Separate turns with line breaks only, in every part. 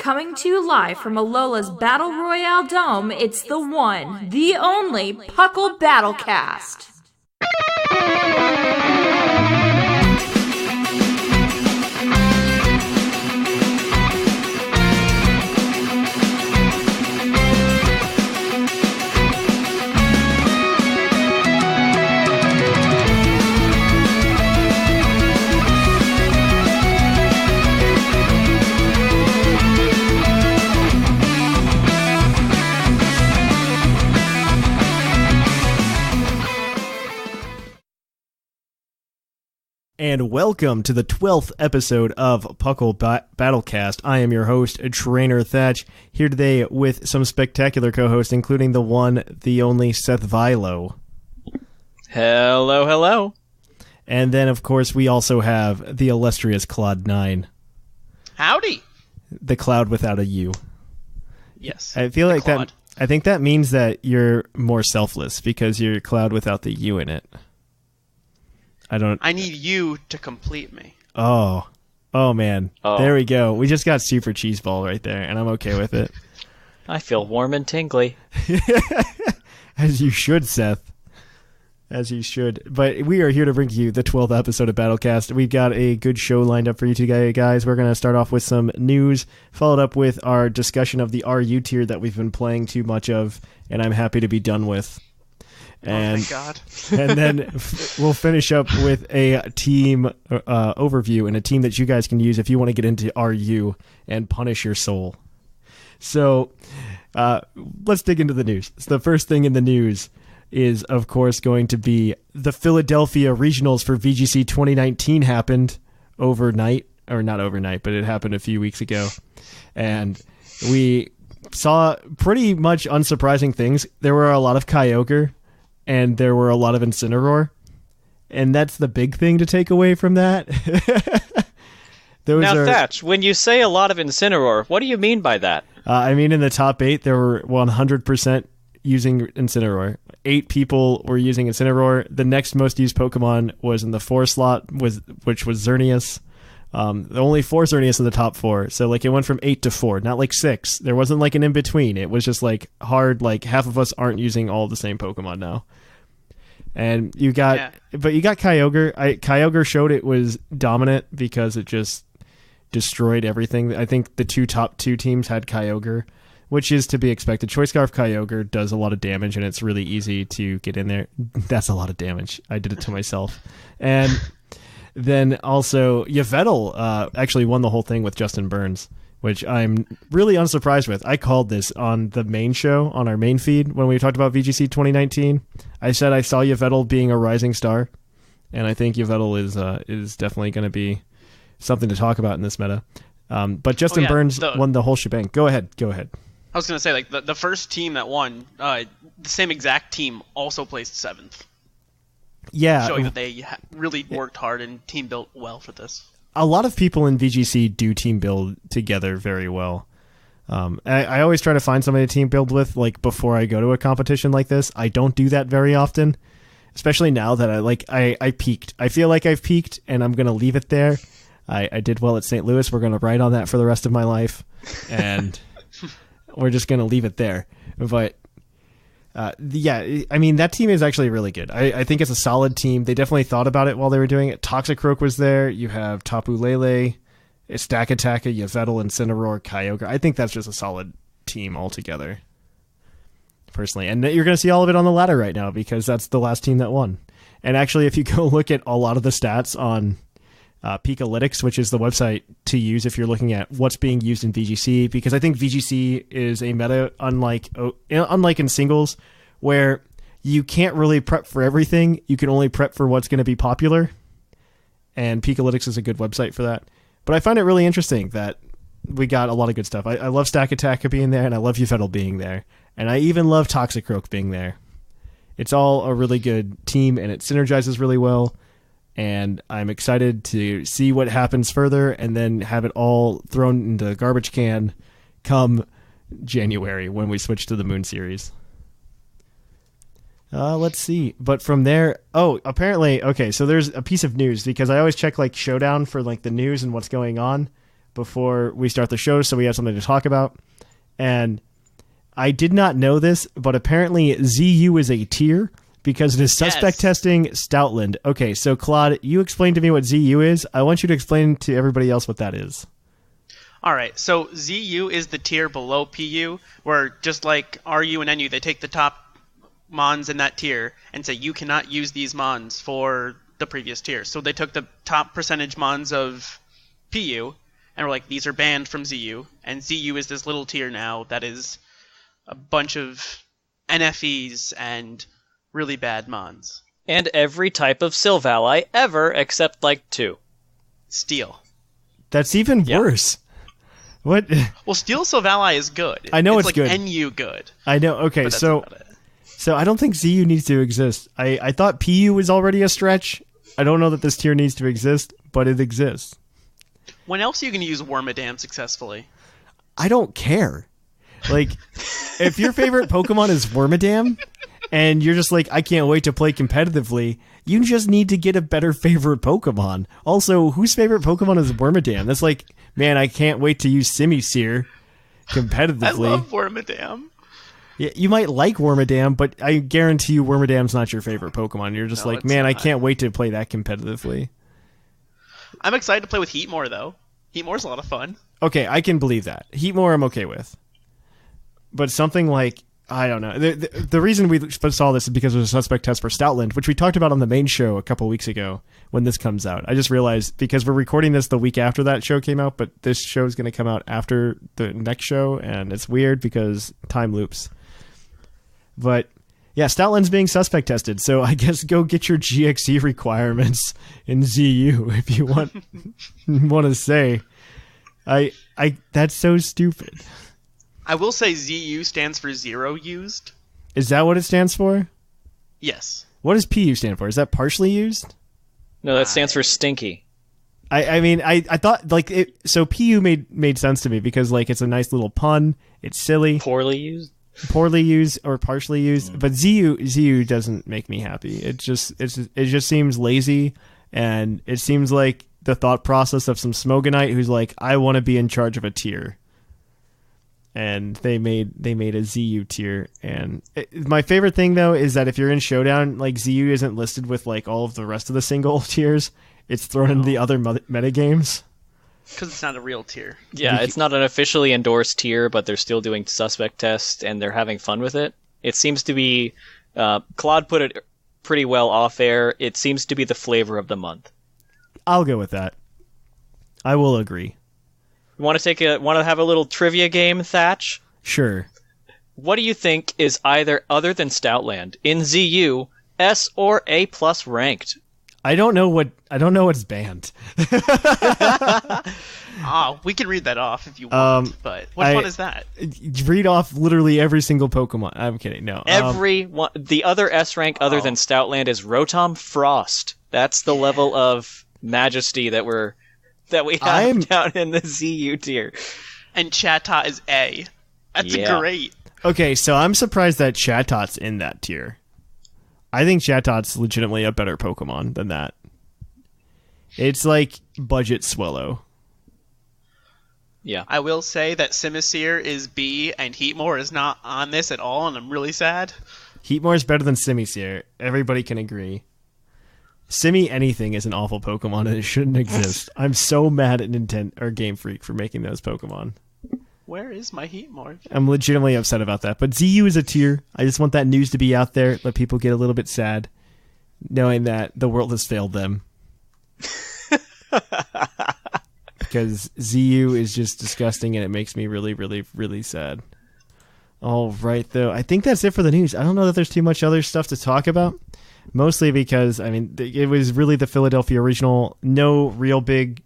Coming to you live from Alola's Battle Royale Dome, it's the one, the only P.U.C.L Battlecast.
And welcome to the 12th episode of P.U.C.L Battlecast. I am your host, Trainer Thatch, here today with some spectacular co-hosts, including the one, the only Seth Vilo.
Hello, hello.
And then, of course, we also have the illustrious Cloud9.
Howdy.
The Cloud without a U.
Yes.
I feel like
Claude.
I think that means that you're more selfless because you're Cloud without the U in it.
I need you to complete me.
Oh man. Oh. There we go. We just got super cheeseball right there, and I'm okay with it.
I feel warm and tingly.
As you should, Seth. As you should. But we are here to bring you the 12th episode of Battlecast. We've got a good show lined up for you today, guys. We're going to start off with some news, followed up with our discussion of the RU tier that we've been playing too much of, and I'm happy to be done with. And,
oh my God.
And then we'll finish up with a team overview and a team that you guys can use if you want to get into RU and punish your soul. So let's dig into the news. So the first thing in the news is, of course, going to be the Philadelphia Regionals for VGC 2019 happened overnight. Or not overnight, but it happened a few weeks ago. And we saw pretty much unsurprising things. There were a lot of Kyogre. And there were a lot of Incineroar. And that's the big thing to take away from that.
Thatch, when you say a lot of Incineroar, what do you mean by that?
I mean, in the top 8, there were 100% using Incineroar. 8 people were using Incineroar. The next most used Pokemon was in the 4 slot, which was Xerneas. Only 4 Xerneas in the top 4. So, it went from 8 to 4, not 6. There wasn't, an in-between. It was just, hard, half of us aren't using all the same Pokemon now. And you got Kyogre. Kyogre showed it was dominant because it just destroyed everything. I think the top 2 teams had Kyogre, which is to be expected. Choice Scarf Kyogre does a lot of damage, and it's really easy to get in there. That's a lot of damage. I did it to myself. And then also, Yveltal actually won the whole thing with Justin Burns, which I'm really unsurprised with. I called this on the main show, on our main feed, when we talked about VGC 2019. I said I saw Yveltal being a rising star, and I think Yveltal is definitely going to be something to talk about in this meta. But Justin Burns won the whole shebang. Go ahead.
I was going to say, the first team that won, the same exact team also placed 7th.
Yeah.
Showing that they really worked hard and team built well for this.
A lot of people in VGC do team build together very well. I always try to find somebody to team build with, before I go to a competition like this. I don't do that very often, especially now that I peaked. I feel like I've peaked, and I'm going to leave it there. I did well at St. Louis. We're going to write on that for the rest of my life, and we're just going to leave it there. But that team is actually really good. I think it's a solid team. They definitely thought about it while they were doing it. Toxicroak was there. You have Tapu Lele, Stakataka, Yveltal, Incineroar, Kyogre. I think that's just a solid team altogether, personally. And you're going to see all of it on the ladder right now because that's the last team that won. And actually, if you go look at a lot of the stats on P.U.C.L, which is the website to use if you're looking at what's being used in VGC, because I think VGC is a meta unlike in singles, where you can't really prep for everything. You can only prep for what's going to be popular, and P.U.C.L is a good website for that. But I find it really interesting that we got a lot of good stuff. I love Stakataka being there, and I love Yveltal being there, and I even love Toxicroak being there. It's all a really good team, and it synergizes really well. And I'm excited to see what happens further and then have it all thrown into the garbage can come January when we switch to the Moon series. Let's see. But from there, apparently, okay, so there's a piece of news because I always check Showdown for the news and what's going on. before we start the show, so we have something to talk about. And I did not know this, but apparently ZU is a tier because it is suspect testing Stoutland. Okay, so Claude, you explain to me what ZU is. I want you to explain to everybody else what that is.
All right, so ZU is the tier below PU, where just like RU and NU, they take the top mons in that tier and say you cannot use these mons for the previous tier. So they took the top percentage mons of PU and were like, these are banned from ZU, and ZU is this little tier now that is a bunch of NFEs and really bad mons.
And every type of Sylv ally ever except like 2.
Steel.
That's even worse. What?
Well, Steel Sylv ally is good.
I know it's
like
good.
NU good.
I know. Okay, so I don't think ZU needs to exist. I thought PU was already a stretch. I don't know that this tier needs to exist, but it exists.
When else are you going to use Wormadam successfully?
I don't care. Like, if your favorite Pokemon is Wormadam, and you're just like, I can't wait to play competitively, you just need to get a better favorite Pokemon. Also, whose favorite Pokemon is Wormadam? That's like, man, I can't wait to use Simisear competitively.
I love Wormadam.
Yeah, you might like Wormadam, but I guarantee you Wormadam's not your favorite Pokemon. You're just like, man, I can't wait to play that competitively.
I'm excited to play with Heatmore, though. Heatmore's a lot of fun.
Okay, I can believe that. Heatmore I'm okay with. But something like, I don't know. The reason we saw this is because there's a suspect test for Stoutland, which we talked about on the main show a couple weeks ago when this comes out. I just realized, because we're recording this the week after that show came out, but this show is going to come out after the next show, and it's weird because time loops. But yeah, Stoutland's being suspect tested, so I guess go get your GXE requirements in ZU if you want to say. That's so stupid.
I will say ZU stands for zero used.
Is that what it stands for?
Yes.
What does PU stand for? Is that partially used?
No, that stands for stinky.
I mean, I thought, like, so PU made sense to me because, like, it's a nice little pun. It's silly.
Poorly used
Or partially used. But ZU doesn't make me happy. It just seems lazy, and it seems like the thought process of some Smogonite who's like, I want to be in charge of a tier. And they made a ZU tier, and my favorite thing though is that if you're in Showdown, like, ZU isn't listed with like all of the rest of the single tiers; it's thrown into the other meta games.
Because it's not a real tier.
Yeah, it's not an officially endorsed tier, but they're still doing suspect tests and they're having fun with it. It seems to be, Claude put it pretty well off air. It seems to be the flavor of the month.
I'll go with that. I will agree.
Want to have a little trivia game, Thatch?
Sure.
What do you think is either other than Stoutland in ZU S or A+ ranked?
I don't know what's banned.
We can read that off if you want, but which one is that?
Read off literally every single Pokemon. I'm kidding. No.
Every one. The other S rank other than Stoutland is Rotom Frost. That's the level of majesty that we have down in the ZU tier.
And Chatot is A. That's great.
Okay, so I'm surprised that Chatot's in that tier. I think Chatot's legitimately a better Pokemon than that. It's like budget Swallow.
Yeah.
I will say that Simisear is B and Heatmore is not on this at all, and I'm really sad.
Heatmore is better than Simisear. Everybody can agree. Simi anything is an awful Pokemon and it shouldn't exist. I'm so mad at Nintendo or Game Freak for making those Pokemon.
Where is my Heatmore?
I'm legitimately upset about that. But ZU is a tier. I just want that news to be out there. Let people get a little bit sad, knowing that the world has failed them. Because ZU is just disgusting and it makes me really, really, really sad. All right, though. I think that's it for the news. I don't know that there's too much other stuff to talk about. Mostly because, I mean, it was really the Philadelphia Regional. No real big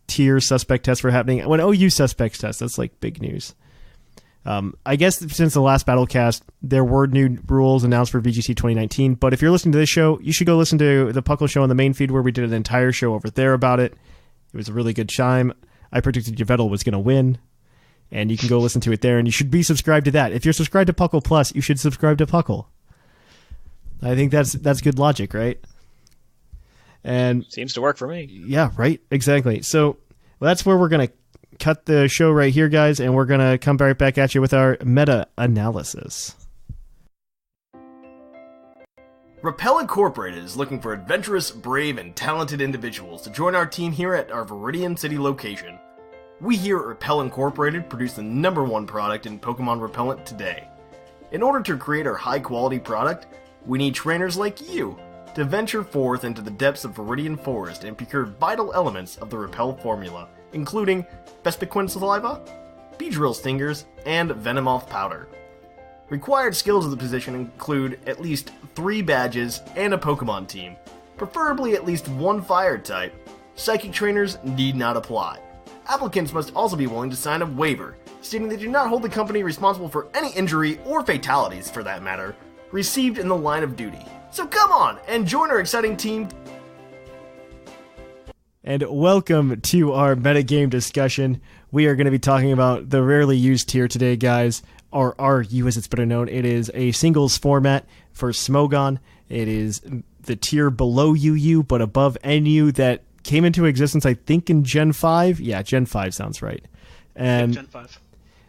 tier suspect tests were happening. When OU suspects test, that's like big news. I guess since the last Battlecast, there were new rules announced for VGC 2019. But if you're listening to this show, you should go listen to the Puckle show on the main feed where we did an entire show over there about it. It was a really good chime. I predicted Yvettle was going to win. And you can go listen to it there. And you should be subscribed to that. If you're subscribed to Puckle Plus, you should subscribe to Puckle. I think that's good logic, right? And
seems to work for me.
Yeah, right. Exactly. So that's where we're gonna cut the show right here, guys, and we're going to come right back at you with our meta-analysis.
Repel Incorporated is looking for adventurous, brave, and talented individuals to join our team here at our Viridian City location. We here at Repel Incorporated produce the #1 product in Pokemon repellent today. In order to create our high-quality product, we need trainers like you to venture forth into the depths of Viridian Forest and procure vital elements of the Repel formula, including Vespiquen saliva, Beedrill stingers, and Venomoth powder. Required skills of the position include at least 3 badges and a Pokemon team, preferably at least 1 fire type. Psychic trainers need not apply. Applicants must also be willing to sign a waiver, stating they do not hold the company responsible for any injury, or fatalities for that matter, received in the line of duty. So come on, and join our exciting team.
And welcome to our metagame discussion. We are going to be talking about the rarely used tier today, guys, or RU as it's better known. It is a singles format for Smogon. It is the tier below UU but above NU that came into existence, I think, in Gen 5. Yeah, Gen 5 sounds right. And
Gen 5.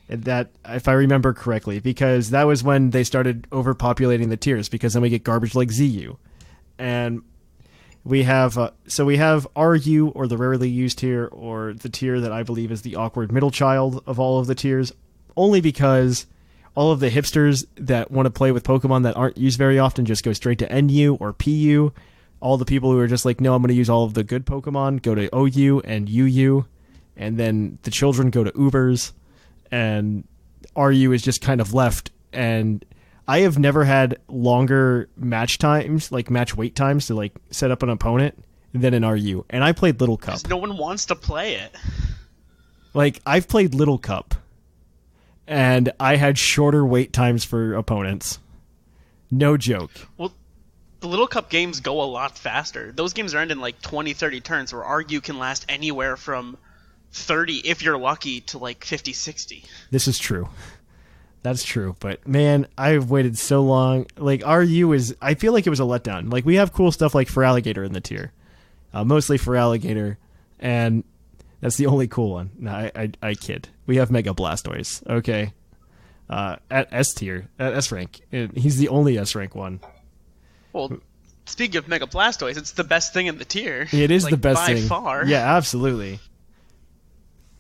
that, if I remember correctly, because that was when they started overpopulating the tiers, because then we get garbage like ZU. And we have RU, or the rarely used tier, or the tier that I believe is the awkward middle child of all of the tiers, only because all of the hipsters that want to play with Pokemon that aren't used very often just go straight to NU or PU. All the people who are just like, no, I'm going to use all of the good Pokemon, go to OU and UU, and then the children go to Ubers, and RU is just kind of left. And I have never had longer match times, like match wait times to like set up an opponent than in RU. And I played Little Cup.
'Cause no one wants to play it.
Like, I've played Little Cup, and I had shorter wait times for opponents. No joke.
Well, the Little Cup games go a lot faster. Those games are ending like 20, 30 turns, where RU can last anywhere from 30, if you're lucky, to like 50, 60.
This is true. That's true. But, man, I've waited so long. Like, RU is... I feel like it was a letdown. Like, we have cool stuff like Feraligatr in the tier. Mostly Feraligatr, and that's the only cool one. No, I kid. We have Mega Blastoise, okay? At S tier, at S rank. He's the only S rank one.
Well, speaking of Mega Blastoise, it's the best thing in the tier.
It is
like,
the best
by
thing.
far.
Yeah, absolutely.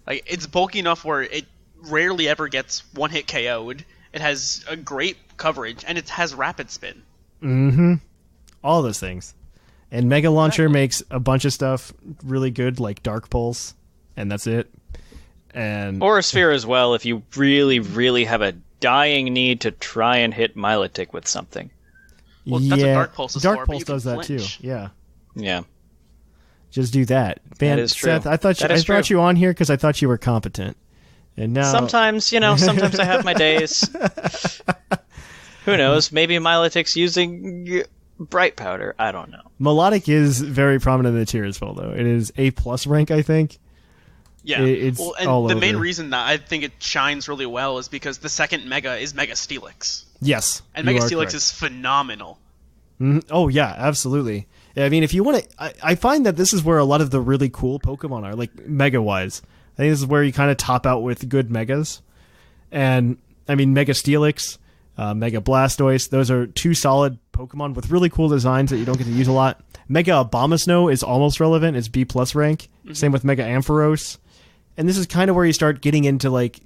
Like, it's bulky enough where it rarely ever gets one-hit KO'd. It has a great coverage, and it has Rapid Spin.
Mm-hmm. All those things. And Mega Launcher makes a bunch of stuff really good, like Dark Pulse, and that's it. And
Or a Sphere as well, if you really, really have a dying need to try and hit Milotic with something.
Well, that's what Dark Pulse is
Dark
for,
Pulse
but you
does
can
that
flinch.
too. Yeah.
Yeah.
Just do that. Man,
That is true.
Seth, I brought you on here because I thought you were competent. And now
Sometimes, sometimes I have my days. Who knows? Maybe Milotic's using Bright Powder. I don't know.
Melodic is very prominent in the tier as well, though. It is A+ rank, I think.
Yeah.
It's
well, and
all
the main
over.
reason that I think it shines really well is because the second Mega is Mega Steelix.
Yes.
And
you
Mega
are
Steelix
correct.
is phenomenal.
Oh, yeah, absolutely. Yeah, I mean, if you want to... I find that this is where a lot of the really cool Pokemon are, like, Mega-wise. I think this is where you kind of top out with good Megas. And, I mean, Mega Steelix, Mega Blastoise, those are 2 solid Pokemon with really cool designs that you don't get to use a lot. Mega Abomasnow is almost relevant. It's B+ rank.
Mm-hmm.
Same with Mega Ampharos. And this is kind of where you start getting into, like,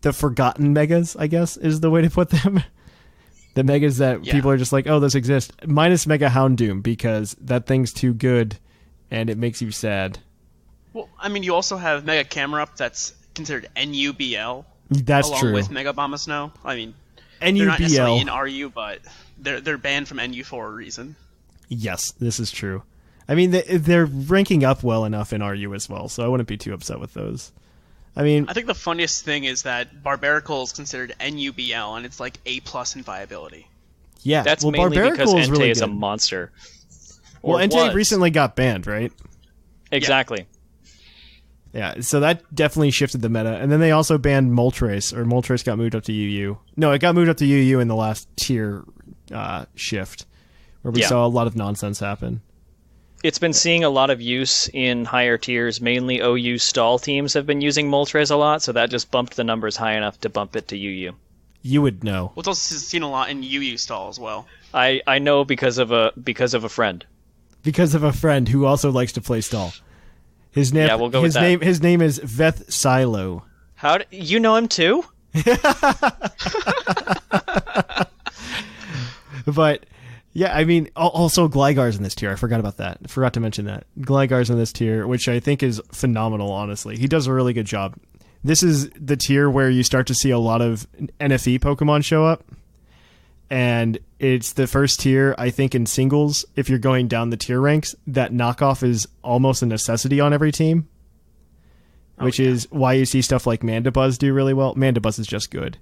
the forgotten Megas, I guess, is the way to put them. The Megas that people are just like, oh, those exist. Minus Mega Houndoom, because that thing's too good, and it makes you sad.
Well, I mean, you also have Mega Camerupt that's considered NUBL.
That's
along
true.
with Mega Abomasnow. I mean, they're not necessarily in RU, but they're banned from NU for a reason.
Yes, this is true. I mean, they're ranking up well enough in RU as well, so I wouldn't be too upset with those. I mean,
I think the funniest thing is that Barbaracle is considered NUBL, and it's like A+ in viability.
yeah.
That's
well,
mainly because
Barbaracle is
Entei
really
is a
good.
monster.
Well,
Or
Entei
was.
recently got banned, right?
Exactly.
Yeah, so that definitely shifted the meta. And then they also banned Moltres, or Moltres got moved up to UU. No, it got moved up to UU in the last tier shift, where we
Yeah.
saw a lot of nonsense happen.
It's been seeing a lot of use in higher tiers. Mainly OU stall teams have been using Moltres a lot, so that just bumped the numbers high enough to bump it to UU.
You would know.
Well, it's also seen a lot in UU stall as well.
I know because of a friend.
Because of a friend who also likes to play stall. His name.
Yeah, we'll go with that.
His name is Veth Silo.
You know him too?
But yeah, I mean, also Gligar's in this tier. I forgot about that. I forgot to mention that. Gligar's in this tier, which I think is phenomenal, honestly. He does a really good job. This is the tier where you start to see a lot of NFE Pokemon show up. And it's the first tier, I think, in singles, if you're going down the tier ranks, that knockoff is almost a necessity on every team. Which is why you see stuff like Mandibuzz do really well. Mandibuzz is just good.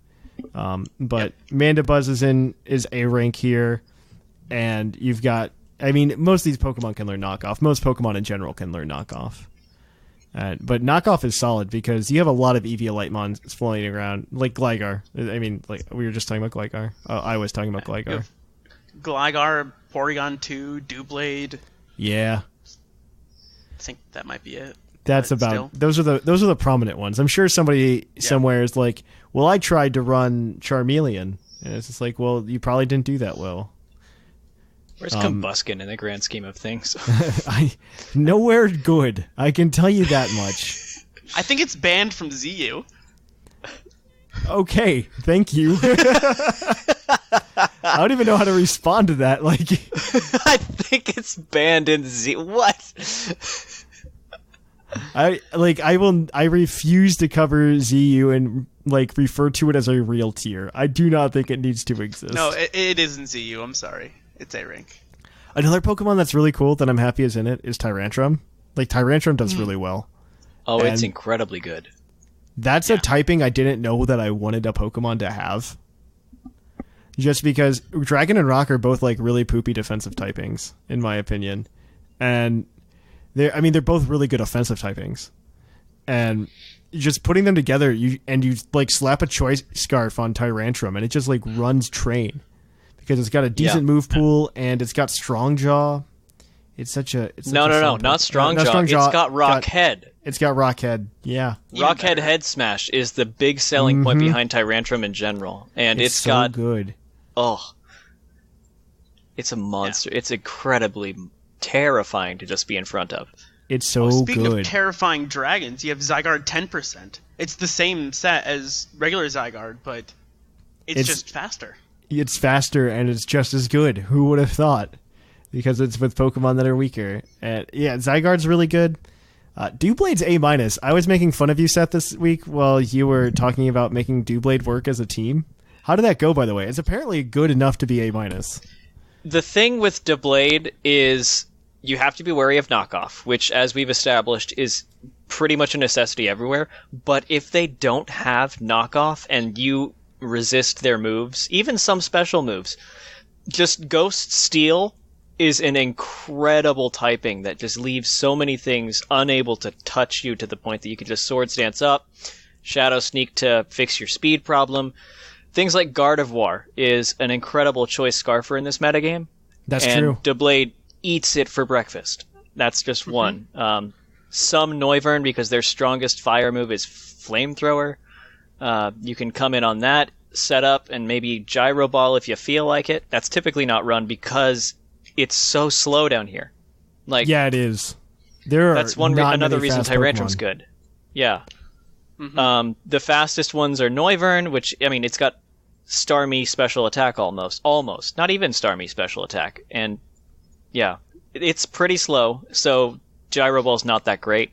But Mandibuzz is A rank here. And you've got, I mean, most of these Pokemon can learn knockoff. Most Pokemon in general can learn knockoff. But knockoff is solid because you have a lot of Eviolite floating around, like Gligar. I mean, like we were just talking about Gligar. I was talking about Gligar.
Gligar, Porygon 2, Doublade.
Yeah.
I think that might be it.
Those are the prominent ones. I'm sure somebody somewhere is like, well, I tried to run Charmeleon. And it's just like, well, you probably didn't do that well.
Where's Combuskin in the grand scheme of things?
Nowhere good. I can tell you that much.
I think it's banned from ZU.
Okay, thank you. I don't even know how to respond to that. Like,
I think it's banned in Z. What?
I refuse to cover ZU and like refer to it as a real tier. I do not think it needs to exist.
No, it isn't ZU. I'm sorry. It's A rank.
Another Pokemon that's really cool that I'm happy is in it is Tyrantrum. Like, Tyrantrum does really well.
Oh, and it's incredibly good.
That's a typing I didn't know that I wanted a Pokemon to have. Just because Dragon and Rock are both, like, really poopy defensive typings, in my opinion. And they're both really good offensive typings. And just putting them together, you like slap a Choice Scarf on Tyrantrum and it just like runs train. Because it's got a decent move pool and it's got Strong Jaw. It's such a
not Strong Jaw. It's got Rock Head.
It's got Rock Head. Yeah.
Rock Head Smash is the big selling point behind Tyrantrum in general. And it's
so
got
good.
Oh. It's a monster. Yeah. It's incredibly terrifying to just be in front of.
It's so good.
Speaking of terrifying dragons, you have Zygarde 10%. It's the same set as regular Zygarde, but it's just faster. It's faster
and it's just as good. Who would have thought? Because it's with Pokemon that are weaker. And yeah, Zygarde's really good. Doublade's A-. I was making fun of you, Seth, this week while you were talking about making Doublade work as a team. How did that go, by the way? It's apparently good enough to be A-.
The thing with Doublade is you have to be wary of knockoff, which, as we've established, is pretty much a necessity everywhere. But if they don't have knockoff and you resist their moves, even some special moves, just Ghost Steel is an incredible typing that just leaves so many things unable to touch you to the point that you can just Swords Dance up, Shadow Sneak to fix your speed problem. Things like Gardevoir is an incredible Choice Scarfer in this metagame.
That's true.
And Doublade eats it for breakfast. That's just one. Some Noivern, because their strongest fire move is Flamethrower. You can come in on that setup and maybe Gyro Ball if you feel like it. That's typically not run because it's so slow down here. Like,
yeah, it is. That's
another reason Tyrantrum's
Pokemon.
good. Yeah. The fastest ones are Noivern, which, I mean, it's got Starmie special attack almost. Not even Starmie special attack. And yeah, it's pretty slow, so Gyro Ball's not that great.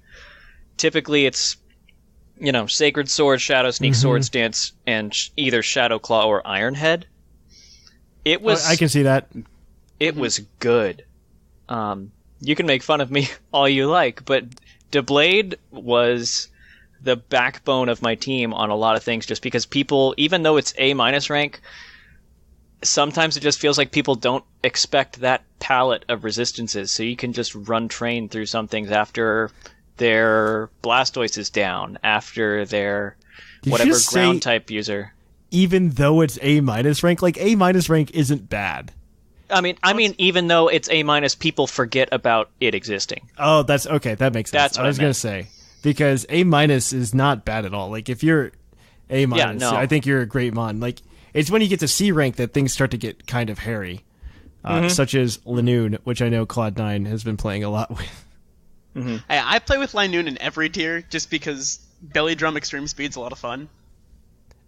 Typically it's, Sacred Sword, Shadow Sneak, Swords Dance, and either Shadow Claw or Iron Head. It was.
I can see that.
It was good. You can make fun of me all you like, but Doublade was the backbone of my team on a lot of things, just because people, even though it's A- rank, sometimes it just feels like people don't expect that palette of resistances, so you can just run train through some things after their Blastoise is down, after their whatever ground type user.
Even though it's A- rank, like A- rank isn't bad.
I mean, even though it's A-, people forget about it existing.
Oh, that's okay. That makes sense.
That's what
I was
I
gonna
meant.
say, because A- is not bad at all. Like if you're A-,
no.
I think you're a great mon. Like it's when you get to C rank that things start to get kind of hairy, such as Lanoon, which I know Cloud9 has been playing a lot with.
I play with Linoon in every tier just because Belly Drum Extreme Speed's a lot of fun.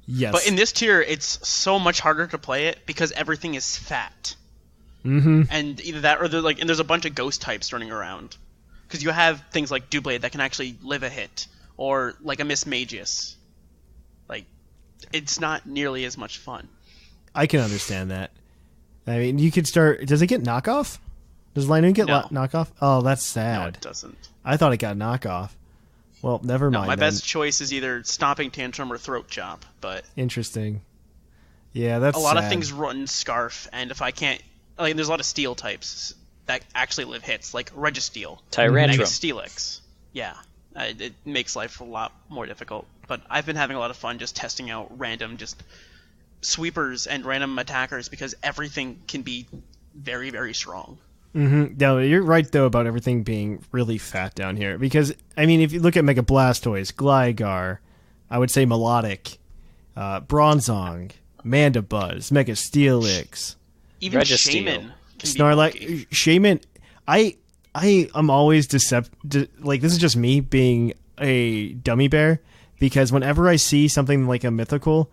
Yes,
But in this tier, it's so much harder to play it because everything is fat. Mm-hmm. And either that or there's a bunch of ghost types running around. Because you have things like Doublade that can actually live a hit, or like a Miss Magius. Like, it's not nearly as much fun.
I can understand that. I mean, you could start. Does it get knockoff? Does Linoon get
No.
knockoff? Oh, that's sad.
No, it doesn't.
I thought it got knockoff. Well, never
No,
mind.
my
then.
best choice is either Stomping Tantrum or Throat Chop, but
Interesting. Yeah, that's
a lot of
sad.
things run Scarf, and if I can't... Like, there's a lot of steel types that actually live hits, like Registeel.
Tyrantrum.
Steelix. Yeah. It makes life a lot more difficult. But I've been having a lot of fun just testing out random just sweepers and random attackers because everything can be very, very strong.
No, you're right though about everything being really fat down here. Because I mean, if you look at Mega Blastoise, Gligar, I would say Melodic, Bronzong, Mandibuzz, Mega Steelix,
Even
Registeel.
Shaman can be
Snorlax,
bulky.
Shaman. I am always like this is just me being a dummy bear because whenever I see something like a mythical,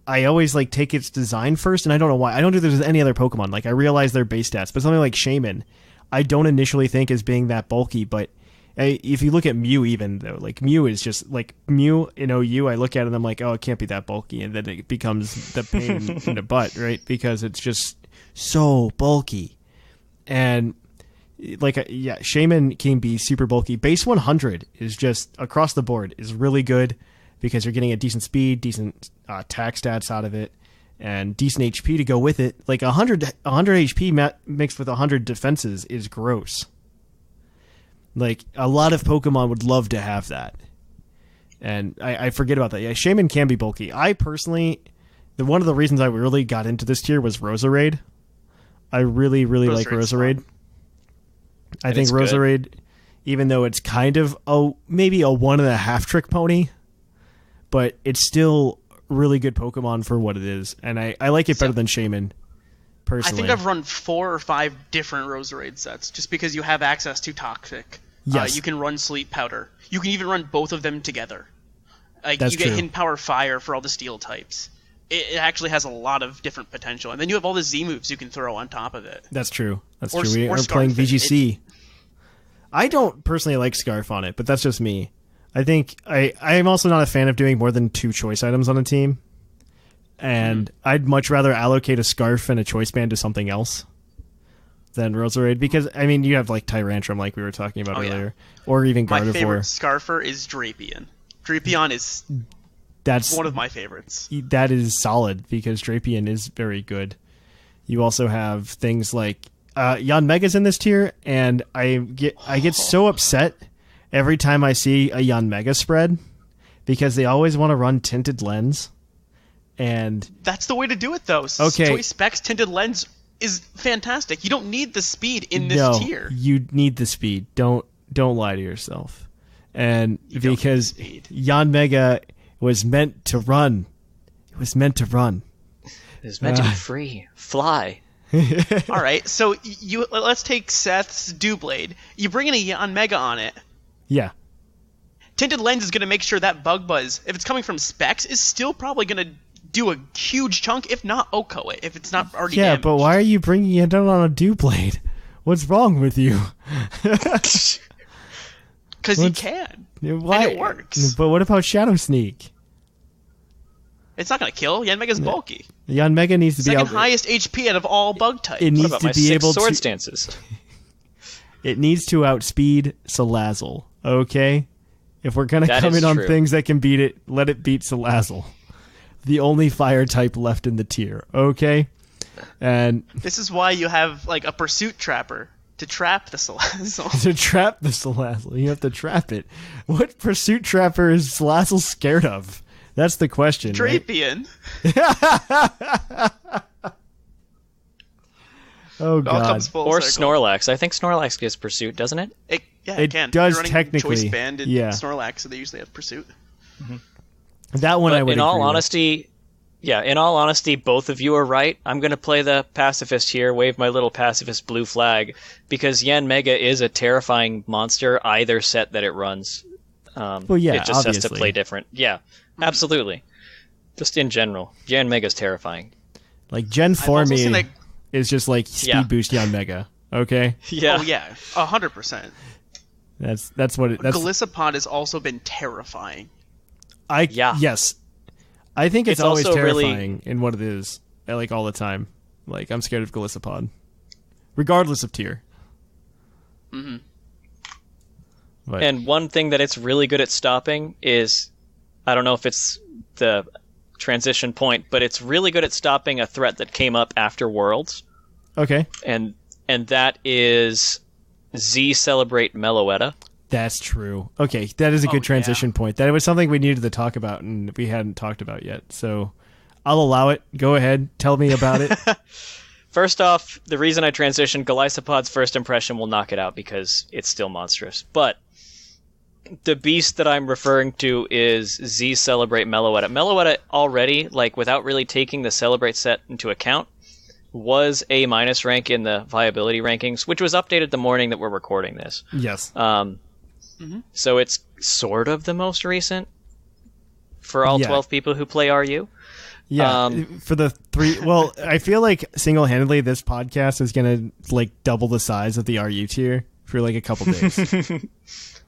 I always like take its design first, and I don't know why. I don't do this with any other Pokemon. Like I realize their base stats, but something like Shaman, I don't initially think as being that bulky. But if you look at Mew, even though like Mew is just like Mew in OU, I look at it and I'm like, oh, it can't be that bulky, and then it becomes the pain in the butt, right? Because it's just so bulky, and like yeah, Shaman can be super bulky. Base 100 is just across the board is really good because you're getting a decent speed, decent attack stats out of it, and decent HP to go with it. Like 100 HP mixed with 100 defenses is gross. Like a lot of Pokemon would love to have that, and I forget about that. Yeah, Shaman can be bulky. I personally, one of the reasons I really got into this tier was Roserade. I really like
Roserade's
Roserade.
fun.
I think
it's good.
Roserade, even though it's kind of maybe a 1.5 trick pony, but it's still really good Pokemon for what it is, and I like it better than Shaman.
I
Personally,
think I've run 4 or 5 different Roserade sets just because you have access to Toxic.
Yes.
You can run Sleep Powder. You can even run both of them together. Like
That's
you get
true.
Hidden Power Fire for all the steel types. It actually has a lot of different potential, and then you have all the Z moves you can throw on top of it.
That's true. That's
Or-
true. We
or
are playing
Scarf.
VGC. I don't personally like Scarf on it, but that's just me. I think I am also not a fan of doing more than 2 choice items on a team. And I'd much rather allocate a Scarf and a choice band to something else than Roserade, because I mean you have like Tyrantrum like we were talking about
Oh, yeah.
earlier, or even
My
Gardevoir.
favorite Scarfer is Drapion. Drapion is
That's
one of my favorites.
that is solid because Drapion is very good. You also have things like Yanmega's in this tier, and I get so upset every time I see a Yanmega spread because they always want to run Tinted Lens. And
That's the way to do it, though.
Okay.
Choice Specs Tinted Lens is fantastic. You don't need the speed in this
no,
tier.
you need the speed. Don't lie to yourself. And
You don't need
because
speed.
Yanmega was meant to run. It was meant to run.
It's meant to be free. Fly.
All right, so let's take Seth's Doublade. You bring in a Yanmega on it.
Yeah.
Tinted Lens is going to make sure that Bug Buzz, if it's coming from Specs, is still probably going to do a huge chunk, if not Oko it, if it's not already
Yeah,
damaged.
but why are you bringing it down on a Doublade? What's wrong with you?
Because he
What's-
can.
Why?
And it works.
But what about Shadow Sneak?
It's not going to kill. Yanmega's bulky.
Yanmega needs to be
Second
able.
highest HP out of all bug types.
It
What
needs
about
to
my
be
6
able
sword
to.
stances?
It needs to outspeed Salazzle. Okay, if we're gonna
That
come
is
in on
true.
things that can beat it, let it beat Salazzle, the only fire type left in the tier. Okay, and
This is why you have like a Pursuit Trapper to trap the Salazzle.
to trap the Salazzle, you have to trap it. What pursuit trapper is Salazzle scared of? That's the question. Right?
Drapion.
Oh
It all
god.
comes full
Or
circle.
Snorlax. I think Snorlax gives Pursuit, doesn't it?
It
It
can.
does
If you're running
technically,
Choice Band and
yeah.
Snorlax, so they usually have Pursuit.
That one
But
I would
in
agree
all
with.
honesty, in all honesty, both of you are right. I'm going to play the pacifist here, wave my little pacifist blue flag, because Yanmega is a terrifying monster, either set that it runs.
Well, yeah,
it just has to
obviously.
play different. Yeah, absolutely. Just in general, Yanmega's terrifying.
Like Gen 4
also
me
seen, like-
is just like speed
Yeah.
boost Yanmega. Okay?
Yeah.
Oh yeah, 100%.
That's what it that's
Galissapod has also been terrifying.
Yes. I think it's
It's
always
also really-
terrifying in what it is. Like all the time. Like I'm scared of Galissapod. Regardless of tier.
Mhm.
But
And one thing that it's really good at stopping is, I don't know if it's the transition point, but it's really good at stopping a threat that came up after Worlds,
okay.
and that is Z Celebrate Meloetta.
That's true. Okay, that is a good transition point. That was something we needed to talk about and we hadn't talked about yet. So I'll allow it. Go ahead. Tell me about it.
First off, the reason I transitioned, Galissapod's first impression will knock it out because it's still monstrous. But the beast that I'm referring to is Z Celebrate Meloetta. Meloetta already, like without really taking the Celebrate set into account, was A- rank in the viability rankings, which was updated the morning that we're recording this.
Yes.
So it's sort of the most recent for all
Yeah.
12 people who play RU.
Yeah, for the three. Well, I feel like single-handedly, this podcast is gonna like double the size of the RU tier for like a couple days.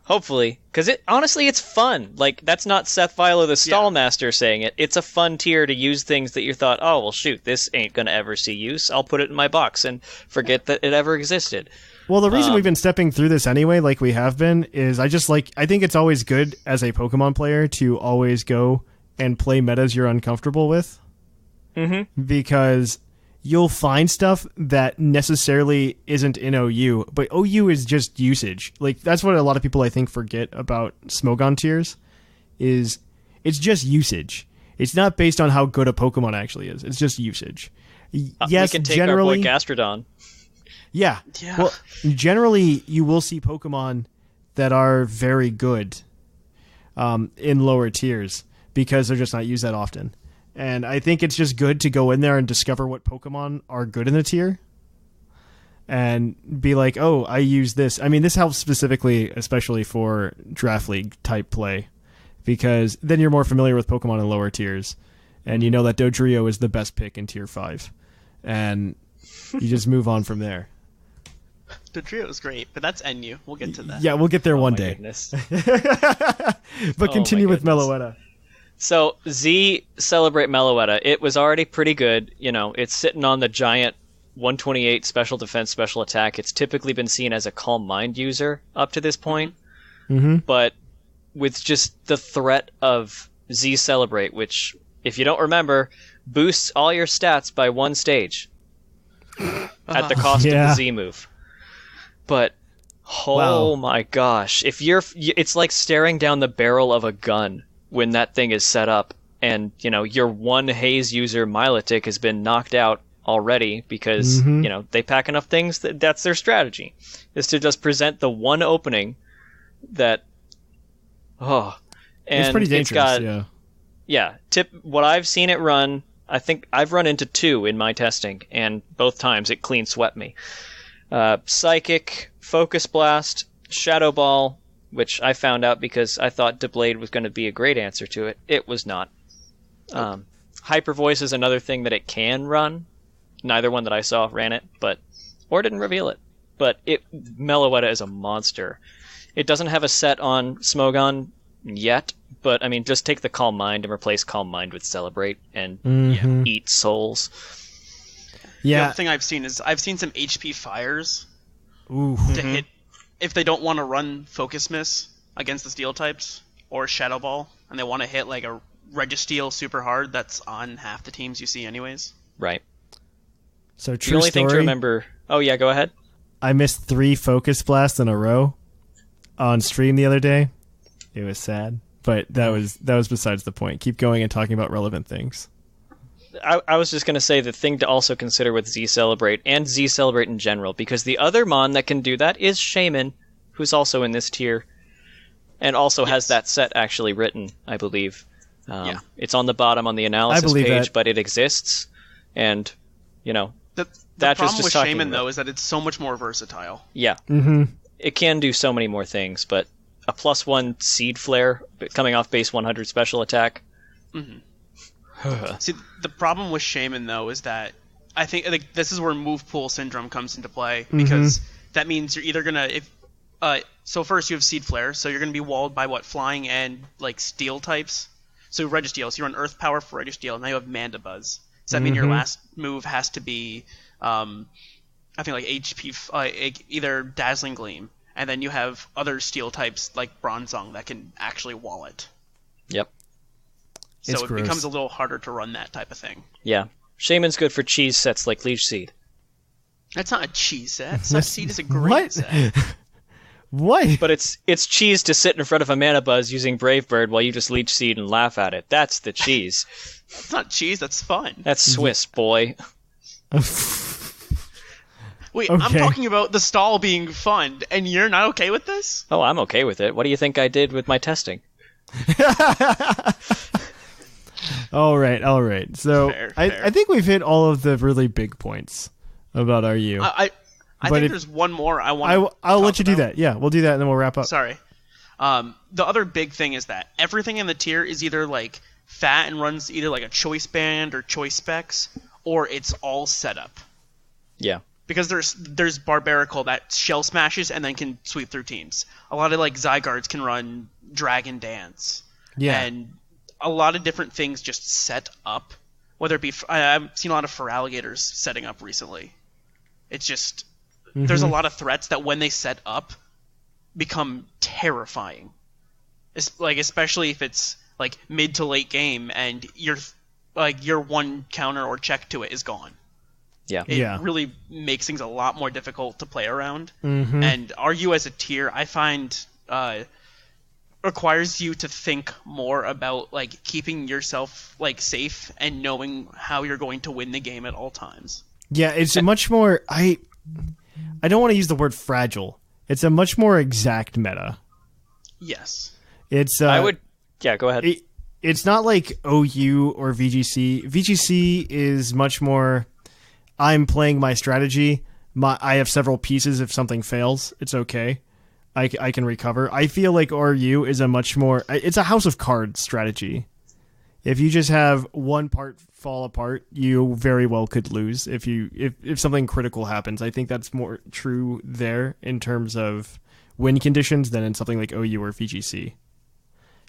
Hopefully, because it's fun. Like, that's not Seth Vilo, the Stallmaster, saying it. It's a fun tier to use things that you thought, oh, well, shoot, this ain't gonna ever see use. I'll put it in my box and forget that it ever existed.
Well, the reason we've been stepping through this anyway, like we have been, is I think it's always good as a Pokemon player to always go and play metas you're uncomfortable with.
Mm-hmm.
Because you'll find stuff that necessarily isn't in OU, but OU is just usage. Like, that's what a lot of people, I think, forget about Smogon tiers, is it's just usage. It's not based on how good a Pokemon actually is. It's just usage. Yes,
we can take
generally,
our boy Gastrodon.
Yeah. Well, generally, you will see Pokemon that are very good in lower tiers because they're just not used that often. And I think it's just good to go in there and discover what Pokemon are good in the tier and be like, oh, I use this. I mean, this helps specifically, especially for Draft League type play, because then you're more familiar with Pokemon in lower tiers. And you know that Dodrio is the best pick in tier 5. And you just move on from there.
The trio is great, but that's NU. We'll get to that.
Yeah, we'll get there one
My
day.
goodness.
But continue with
goodness.
Meloetta.
So, Z Celebrate Meloetta, it was already pretty good. You know, it's sitting on the giant 128 special defense, special attack. It's typically been seen as a Calm Mind user up to this point.
Mm-hmm.
But with just the threat of Z Celebrate, which, if you don't remember, boosts all your stats by 1 stage at the cost of the Z move. But, oh my gosh, it's like staring down the barrel of a gun when that thing is set up, and your one haze user Milotic has been knocked out already because they pack enough things that's their strategy, is to just present the one opening that and
it's pretty dangerous.
What I've seen it run, I think I've run into 2 in my testing, and both times it clean swept me. Psychic, Focus Blast, Shadow Ball, which I found out because I thought Deblade was going to be a great answer to it. It was not. Hyper Voice is another thing that it can run. Neither one that I saw ran it, or didn't reveal it. But Meloetta is a monster. It doesn't have a set on Smogon yet, but I mean, just take the Calm Mind and replace Calm Mind with Celebrate and eat souls.
The
Yeah.
other thing I've seen is some HP fires
Ooh.
to hit if they don't want to run Focus Miss against the Steel types or Shadow Ball, and they want to hit like a Registeel super hard. That's on half the teams you see anyways.
Right.
So
The
true
only
story.
thing to remember... Oh, yeah, go ahead.
I missed 3 Focus Blasts in a row on stream the other day. It was sad, but that was besides the point. Keep going and talking about relevant things.
I was just going to say the thing to also consider with Z Celebrate and Z Celebrate in general, because the other Mon that can do that is Shaman, who's also in this tier, and also has that set actually written, I believe. It's on the bottom on the analysis page,
that.
but it exists, and, you know,
The
that
problem
just
with
talking
Shaman,
about-
though, is that it's so much more versatile.
Yeah.
Mm-hmm.
It can do so many more things, but a +1 Seed Flare coming off base 100 special attack.
See, the problem with Shaman, though, is that I think like, this is where move pool syndrome comes into play, because that means you're either going to... so first you have Seed Flare, so you're going to be walled by, flying and, steel types. So Registeel, so you run Earth Power for Registeel, and now you have Mandibuzz. Does that mean your last move has to be, I think, HP, either Dazzling Gleam, and then you have other steel types like Bronzong that can actually wall it.
Yep.
So
It's
it
gross.
becomes a little harder to run that type of thing.
Yeah. Shaman's good for cheese sets like Leech Seed.
That's not a cheese set. Seed is a great
What?
set.
What?
But it's cheese to sit in front of a Manabuzz using Brave Bird while you just Leech Seed and laugh at it. That's the cheese.
That's not cheese, that's fun.
That's Swiss, boy.
Wait, I'm
Okay.
talking about the stall being fun, and you're not okay with this?
Oh, I'm okay with it. What do you think I did with my testing?
All right. So
Fair.
I think we've hit all of the really big points about RU.
I
But
think
if-
there's one more I want
I'll let you do that. Yeah, we'll do that and then we'll wrap up.
Sorry. The other big thing is that everything in the tier is either fat and runs either a choice band or choice specs, or it's all setup.
Yeah.
Because there's Barbarical that shell smashes and then can sweep through teams. A lot of Zygardes can run Dragon Dance.
Yeah.
And a lot of different things just set up. Whether it be I've seen a lot of Feraligators setting up recently. It's just there's a lot of threats that when they set up become terrifying. Especially if it's mid to late game and your one counter or check to it is gone.
Yeah.
It really makes things a lot more difficult to play around. And RU as a tier, I find, requires you to think more about keeping yourself safe and knowing how you're going to win the game at all times.
Yeah, it's a much more I don't want to use the word fragile. It's a much more exact meta.
Yes.
It's
I would... Yeah, go ahead.
it's not like OU or VGC. VGC is much more I'm playing my strategy. I have several pieces. If something fails, it's okay. I can recover. I feel like RU is a much more... It's a house of cards strategy. If you just have one part fall apart, you very well could lose. If something critical happens, I think that's more true there in terms of win conditions than in something like OU or VGC.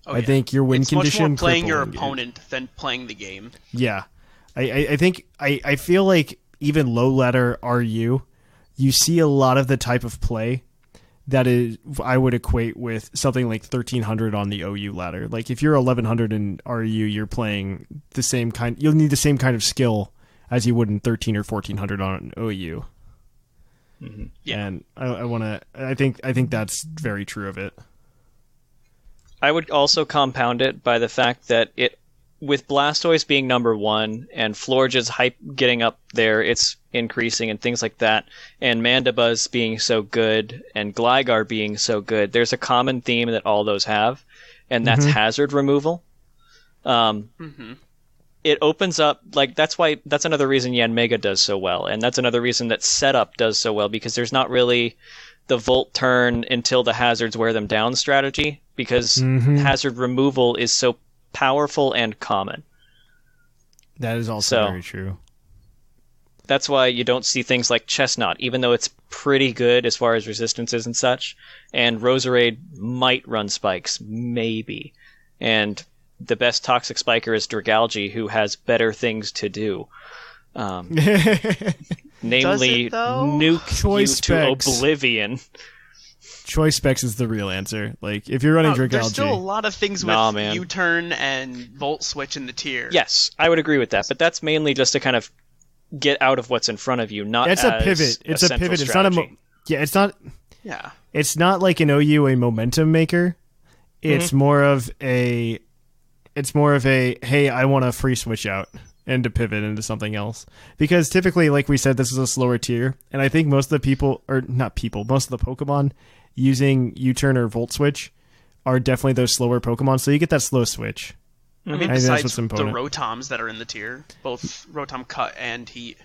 I think your win
it's
condition...
much more playing your
crippling it.
opponent than playing the game.
Yeah. I think I feel like even low ladder RU, you see a lot of the type of play that is I would equate with something like 1300 on the OU ladder. Like if you're 1100 in RU, you're playing the same kind. You'll need the same kind of skill as you would in 13 or 1400 on OU.
Yeah.
And I think that's very true of it.
I would also compound it by the fact that with Blastoise being number 1 and Florge's hype getting up there, it's increasing and things like that, and Mandibuzz being so good and Gligar being so good, there's a common theme that all those have, and that's hazard removal. It opens up, that's another reason Yanmega does so well, and that's another reason that setup does so well, because there's not really the Volt turn until the hazards wear them down strategy, because hazard removal is so powerful and common.
That is also
So-
very true.
That's why you don't see things like Chestnut, even though it's pretty good as far as resistances and such. And Roserade might run spikes, maybe. And the best toxic spiker is Dragalge, who has better things to do. Namely,
it, though?
nuke
Choice
you
specs.
to oblivion.
Choice specs is the real answer. Like if you're running Dragalge,
There's still a lot of things with
Nah, man.
U-turn and Volt Switch in the tier.
Yes, I would agree with that, but that's mainly just to kind of get out of what's in front of you, not
it's
as
a pivot. It's a
central
pivot. It's
strategy.
not a. Yeah, it's not.
Yeah.
It's not like an OU a momentum maker. It's more of a. It's more of a hey, I want to free switch out and to pivot into something else. Because typically, like we said, this is a slower tier, and I think most of the people, or not people, most of the Pokemon using U-turn or Volt Switch are definitely those slower Pokemon, so you get that slow switch.
I mean,
think
besides
that's
the
what's important.
Rotoms that are in the tier, both Rotom Cut and Heat.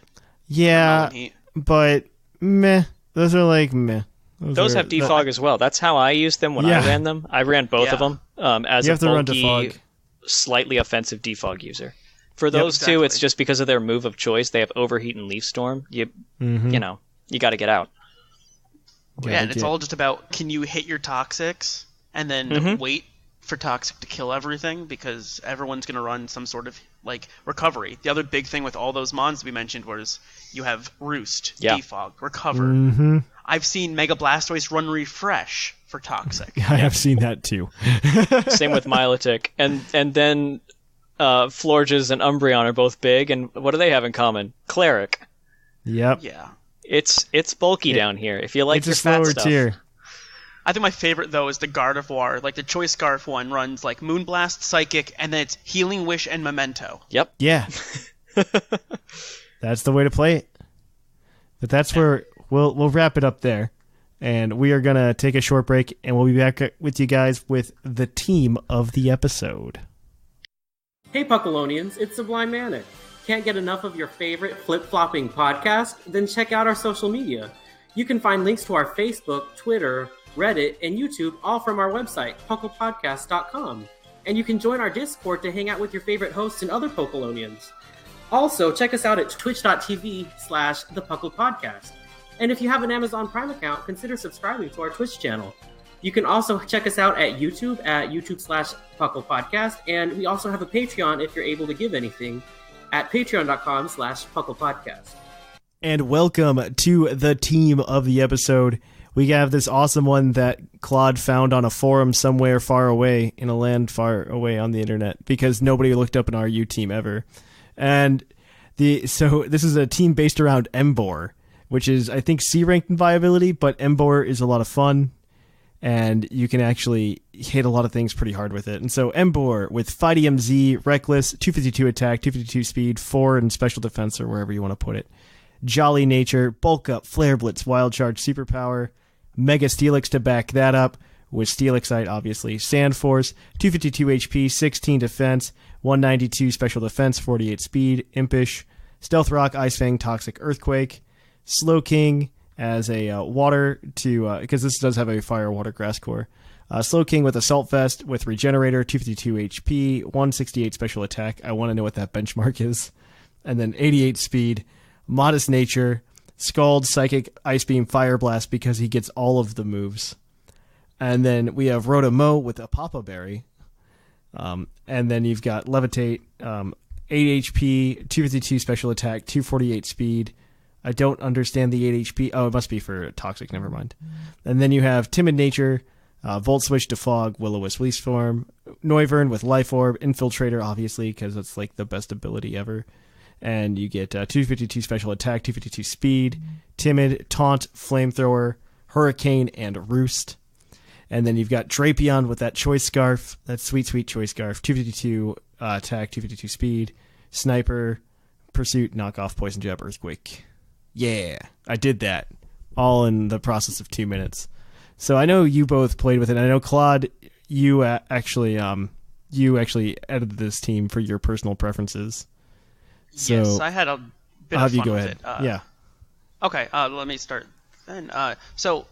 Yeah,
Melon Heat.
but meh. Those are like meh.
Those have defog as well. That's how I used them when I ran them. I ran both of them as
You
a
have to run
bulky,
defog.
slightly offensive defog user. For those two,
exactly.
it's just because of their move of choice. They have Overheat and Leaf Storm. You know, you got to get out.
Yeah, and it's all just about, can you hit your Toxics and then wait for Toxic to kill everything, because everyone's going to run some sort of like recovery. The other big thing with all those mons we mentioned was you have Roost, Defog, Recover. I've seen Mega Blastoise run Refresh for Toxic.
I have seen that too.
Same with Milotic. And then Florges and Umbreon are both big, and what do they have in common? Cleric.
Yep.
Yeah.
It's bulky down here. If you like
It's
your
a slower
fat stuff.
tier.
I think my favorite, though, is the Gardevoir. Like, the Choice Scarf one runs, like, Moonblast, Psychic, and then it's Healing Wish and Memento.
Yep.
Yeah. That's the way to play it. But that's where we'll wrap it up there. And we are going to take a short break, and we'll be back with you guys with the team of the episode.
Hey Puckalonians, it's Sublime Manic. Can't get enough of your favorite flip-flopping podcast? Then check out our social media. You can find links to our Facebook, Twitter, Reddit, and YouTube, all from our website, pucklepodcast.com. And you can join our Discord to hang out with your favorite hosts and other Puckalonians. Also, check us out at twitch.tv/thepucklepodcast. And if you have an Amazon Prime account, consider subscribing to our Twitch channel. You can also check us out at YouTube at YouTube/PucklePodcast. And we also have a Patreon if you're able to give anything at patreon.com/PucklePodcast.
And welcome to the team of the episode. We have this awesome one that Claude found on a forum somewhere far away, in a land far away on the internet, because nobody looked up an RU team ever. And so this is a team based around Emboar, which is, I think, C ranked in viability, but Emboar is a lot of fun, and you can actually hit a lot of things pretty hard with it. And so Emboar with Fight EMZ, Reckless, 252 attack, 252 speed, 4 in special defense, or wherever you want to put it. Jolly Nature, Bulk Up, Flare Blitz, Wild Charge, Superpower, Mega Steelix to back that up, with Steelixite, obviously. Sand Force, 252 HP, 16 defense, 192 special defense, 48 speed, Impish, Stealth Rock, Ice Fang, Toxic Earthquake, Slow King as a water to, because this does have a fire, water, grass core. Slow King with Assault Vest, with Regenerator, 252 HP, 168 special attack. I want to know what that benchmark is. And then 88 speed, Modest Nature, Scald, Psychic, Ice Beam, Fire Blast, because he gets all of the moves. And then we have Rotomo with a Papa Berry. And then you've got Levitate, 8 HP, 252 special attack, 248 speed. I don't understand the 8 HP. Oh, it must be for Toxic, never mind. And then you have Timid Nature, Volt Switch to Fog, Will-O-Wisp Leaf Storm, Noivern with Life Orb, Infiltrator, obviously, because it's like the best ability ever. And you get 252 special attack, 252 speed, Timid, Taunt, Flamethrower, Hurricane, and Roost. And then you've got Drapion with that Choice Scarf, that sweet, sweet Choice Scarf, 252 attack, 252 speed, Sniper, Pursuit, Knockoff, Poison Jab, Earthquake. Yeah, I did that. All in the process of 2 minutes. So I know you both played with it. I know, Claude, you actually edited this team for your personal preferences. So,
yes, I had a bit
how
of
do you
fun
go
with
ahead?
it.
Yeah.
Okay, let me start then. So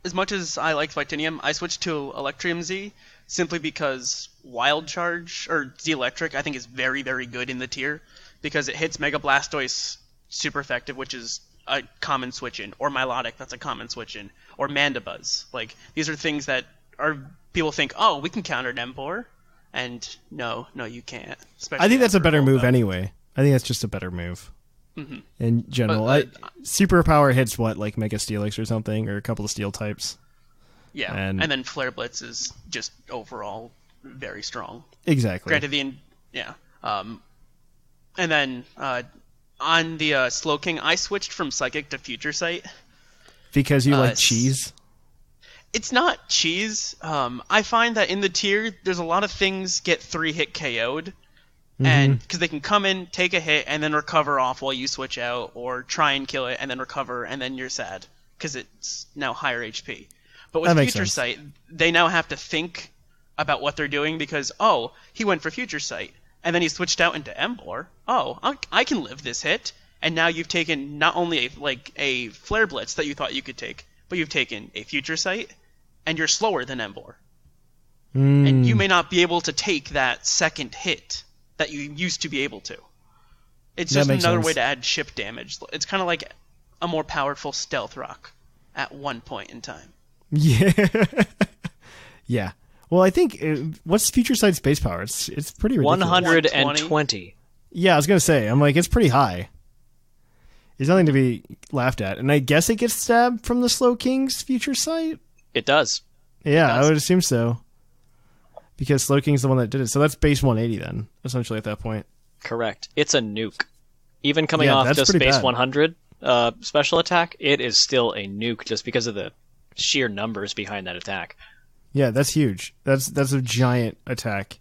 as much as I liked Vitinium, I switched to Electrium Z simply because Wild Charge, or Z Electric, I think is very, very good in the tier, because it hits Mega Blastoise super effective, which is a common switch-in, or Milotic, that's a common switch-in, or Mandibuzz. Like, these are things that people think, oh, we can counter Emboar. And no, you can't.
I think that's a better move anyway. I think that's just a better move in general. Superpower hits what, like Mega Steelix or something, or a couple of Steel types.
Yeah, and then Flare Blitz is just overall very strong.
Exactly.
Granted, and then on the Slow King, I switched from Psychic to Future Sight.
Because you like cheese?
It's not cheese. I find that in the tier, there's a lot of things get 3-hit KO'd. And because they can come in, take a hit, and then recover off while you switch out, or try and kill it and then recover, and then you're sad because it's now higher HP. But with Future Sight, they now have to think about what they're doing because, oh, he went for Future Sight, and then he switched out into Embor. Oh, I can live this hit, and now you've taken not only a Flare Blitz that you thought you could take, but you've taken a Future Sight, and you're slower than Embor. And you may not be able to take that second hit that you used to be able to. It's just another way to add chip damage. It's kind of like a more powerful Stealth Rock at one point in time.
Yeah. Yeah. Well, I think what's Future Sight's base power? It's pretty ridiculous.
120.
Yeah, I was gonna say. I'm like, it's pretty high. It's nothing to be laughed at, and I guess it gets stabbed from the Slow King's Future Sight.
It does.
Yeah, I would assume so. Because Slow King's the one that did it, so that's base 180 then, essentially at that point.
Correct. It's a nuke. Even coming off just base 100 special attack, it is still a nuke just because of the sheer numbers behind that attack.
Yeah, that's huge. That's a giant attack.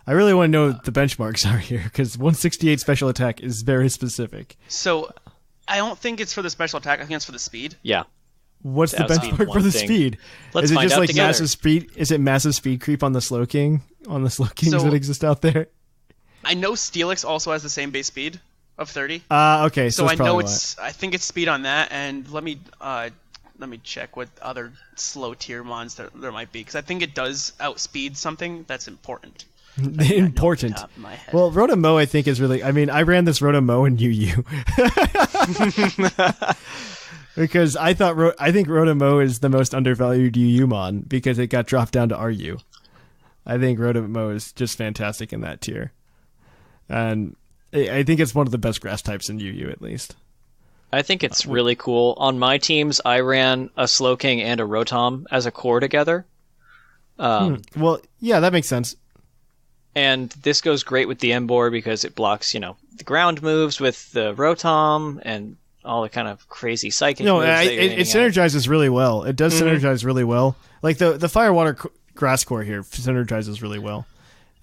I really want to know what the benchmarks are here, because 168 special attack is very specific.
So, I don't think it's for the special attack, I think it's for the speed.
Yeah.
What's the benchmark for the speed?
Let's
is it
find
just
out
like
together.
massive speed? Is it massive speed creep on the Slow King? On the Slow Kings that exist out there?
I know Steelix also has the same base speed of 30.
Okay, so
I know I think it's speed on that, and let me check what other slow tier mons there might be, because I think it does outspeed something that's important.
Important. Well, Rotom-Mow I think is really. I mean, I ran this Rotom-Mow in UU. Because I think Rotom-Mow is the most undervalued UU mon because it got dropped down to RU. I think Rotom-Mow is just fantastic in that tier. And I think it's one of the best grass types in UU at least.
I think it's really cool. On my teams, I ran a Slow King and a Rotom as a core together.
Well, yeah, that makes sense.
And this goes great with the Embor because it blocks, the ground moves with the Rotom and all the kind of crazy psychic moves.
It synergizes really well. It does synergize really well. Like the Fire Water Grass core here synergizes really well.